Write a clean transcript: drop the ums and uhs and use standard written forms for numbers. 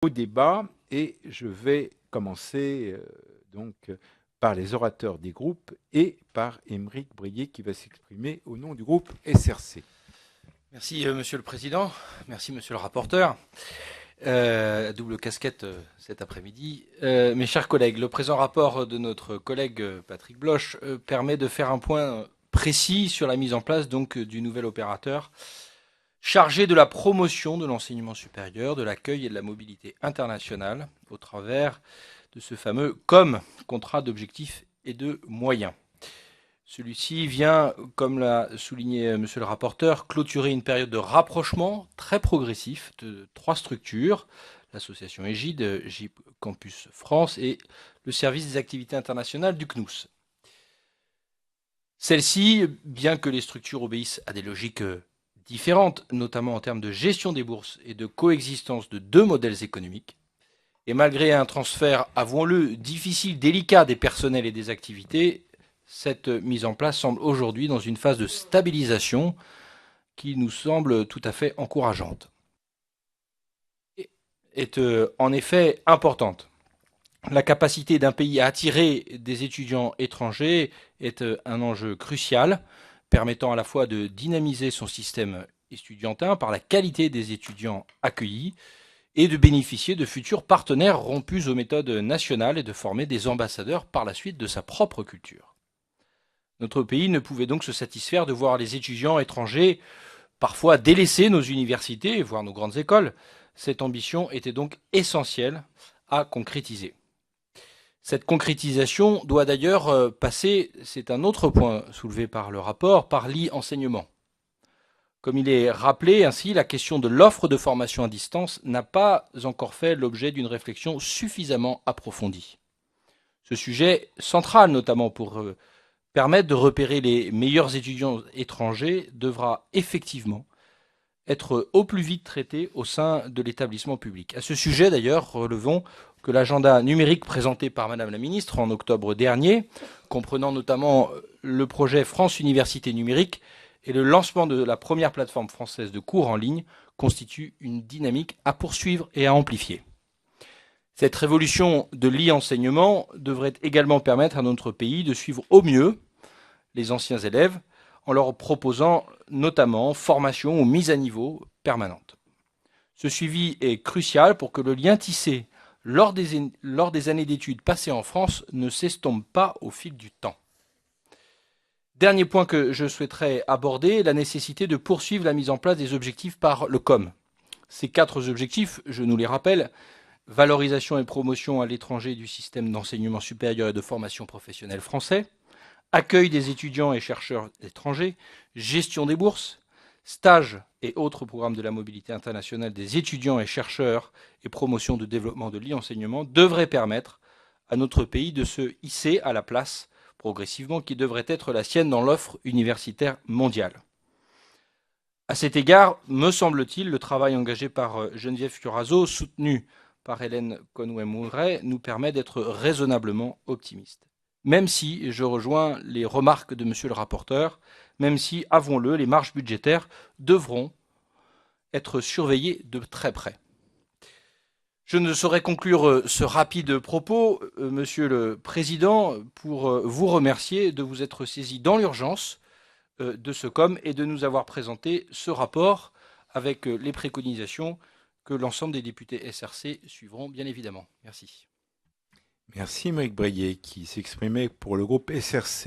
Au débat et je vais commencer par les orateurs des groupes et par Aymeric Brier qui va s'exprimer au nom du groupe SRC. Merci Monsieur le Président, merci Monsieur le rapporteur. Double casquette cet après-midi. Mes chers collègues, le présent rapport de notre collègue Patrick Bloch permet de faire un point précis sur la mise en place du nouvel opérateur chargé de la promotion de l'enseignement supérieur, de l'accueil et de la mobilité internationale au travers de ce fameux COM, contrat d'objectifs et de moyens. Celui-ci vient, comme l'a souligné monsieur le rapporteur, clôturer une période de rapprochement très progressif de trois structures, l'association Égide, GIP Campus France et le service des activités internationales du CNUS. Celles-ci, bien que les structures obéissent à des logiques différentes, notamment en termes de gestion des bourses et de coexistence de deux modèles économiques, et malgré un transfert, avouons-le, difficile, délicat des personnels et des activités, cette mise en place semble aujourd'hui dans une phase de stabilisation qui nous semble tout à fait encourageante. Est en effet importante. La capacité d'un pays à attirer des étudiants étrangers est un enjeu crucial, permettant à la fois de dynamiser son système estudiantin par la qualité des étudiants accueillis et de bénéficier de futurs partenaires rompus aux méthodes nationales et de former des ambassadeurs par la suite de sa propre culture. Notre pays ne pouvait donc se satisfaire de voir les étudiants étrangers parfois délaisser nos universités, voire nos grandes écoles. Cette ambition était donc essentielle à concrétiser. Cette concrétisation doit d'ailleurs passer, c'est un autre point soulevé par le rapport, par l'e-enseignement. Comme il est rappelé ainsi, la question de l'offre de formation à distance n'a pas encore fait l'objet d'une réflexion suffisamment approfondie. Ce sujet central, notamment pour permettre de repérer les meilleurs étudiants étrangers, devra effectivement être au plus vite traité au sein de l'établissement public. À ce sujet, d'ailleurs, relevons que l'agenda numérique présenté par Madame la Ministre en octobre dernier, comprenant notamment le projet France Université Numérique et le lancement de la première plateforme française de cours en ligne, constitue une dynamique à poursuivre et à amplifier. Cette révolution de l'e-enseignement devrait également permettre à notre pays de suivre au mieux les anciens élèves en leur proposant notamment formation ou mise à niveau permanente. Ce suivi est crucial pour que le lien tissé lors des années d'études passées en France ne s'estompe pas au fil du temps. Dernier point que je souhaiterais aborder, la nécessité de poursuivre la mise en place des objectifs par le COM. Ces quatre objectifs, je nous les rappelle, valorisation et promotion à l'étranger du système d'enseignement supérieur et de formation professionnelle français, accueil des étudiants et chercheurs étrangers, gestion des bourses, stages et autres programmes de la mobilité internationale des étudiants et chercheurs et promotion de développement de l'e-enseignement devraient permettre à notre pays de se hisser à la place progressivement qui devrait être la sienne dans l'offre universitaire mondiale. À cet égard, me semble-t-il, le travail engagé par Geneviève Curazo, soutenu par Hélène Conway-Mouret, nous permet d'être raisonnablement optimistes. Même si je rejoins les remarques de monsieur le rapporteur, même si, avouons-le, les marges budgétaires devront être surveillées de très près. Je ne saurais conclure ce rapide propos, monsieur le président, pour vous remercier de vous être saisi dans l'urgence de ce COM et de nous avoir présenté ce rapport avec les préconisations que l'ensemble des députés SRC suivront bien évidemment. Merci. Merci Aymeric Brier qui s'exprimait pour le groupe SRC.